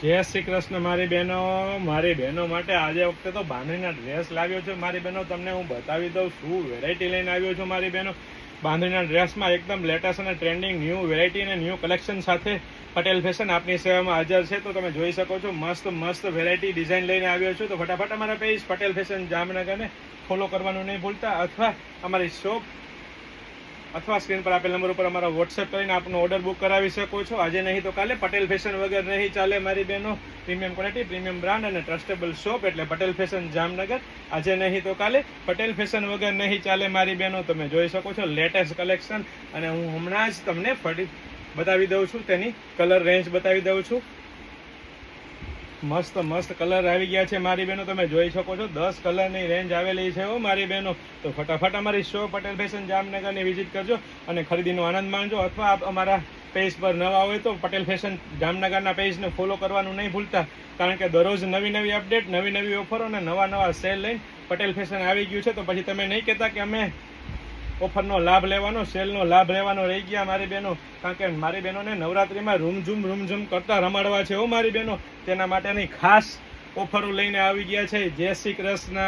જય શ્રી કૃષ્ણ મારી બહેનો માટે આજે વખતે તો બાંધણીના ડ્રેસ લાવ્યો છું મારી બહેનો. તમને હું બતાવી દઉં શું વેરાયટી લઈને આવ્યો છું મારી બહેનો. બાંધણીના ડ્રેસમાં એકદમ લેટેસ્ટ અને ટ્રેન્ડિંગ ન્યૂ વેરાયટી અને ન્યૂ કલેક્શન સાથે પટેલ ફેશન આપની સેવામાં હાજર છે. તો તમે જોઈ શકો છો મસ્ત વેરાયટી ડિઝાઇન લઈને આવ્યો છું. તો ફટાફટ અમારા પેજ પટેલ ફેશન જામનગરને ફોલો કરવાનું નહીં ભૂલતા, અથવા અમારી શોપ અથવા સ્ક્રીન પર આપેલ નંબર ઉપર અમારા વોટ્સએપ કરીને આપનો ઓર્ડર બુક કરાવી શકો છો. આજે નહીં તો કાલે પટેલ ફેશન વગર નહીં ચાલે મારી બહેનો. પ્રીમિયમ ક્વોલિટી, પ્રીમિયમ બ્રાન્ડ અને ટ્રસ્ટેબલ શોપ એટલે પટેલ ફેશન જામનગર. આજે નહીં તો કાલે પટેલ ફેશન વગર નહીં ચાલે મારી બહેનો. તમે જોઈ શકો છો લેટેસ્ટ કલેક્શન, અને હું હમણાં જ તમને બતાવી દઉં છું, તેની કલર રેન્જ બતાવી દઉં છું. મસ્ત કલર આવી ગયા છે મારી બહેનો. તમે જોઈ શકો છો 10 કલરની રેન્જ આવેલી છે મારી બહેનો. તો ફટાફટ અમારી શો પટેલ ફેશન જામનગરની વિઝિટ કરજો અને ખરીદીનો આનંદ માણજો. અથવા આપ અમારા પેજ પર નવા હોય તો પટેલ ફેશન જામનગરના પેજને ફોલો કરવાનું નહીં ભૂલતા, કારણ કે દરરોજ નવી અપડેટ, નવી ઓફરો અને નવા સેલ લઈને પટેલ ફેશન આવી ગયું છે. તો પછી તમે નહીં કહેતા કે અમે ઓફરનો લાભ લેવાનો, સેલનો લાભ લેવાનો રહી ગયા મારી બહેનો. કારણ કે મારી બહેનોને નવરાત્રિમાં રૂમઝૂમ કરતા રમાડવા છે મારી બહેનો. તેના માટેની ખાસ ઓફરો લઈને આવી ગયા છે. જય શ્રી કૃષ્ણ.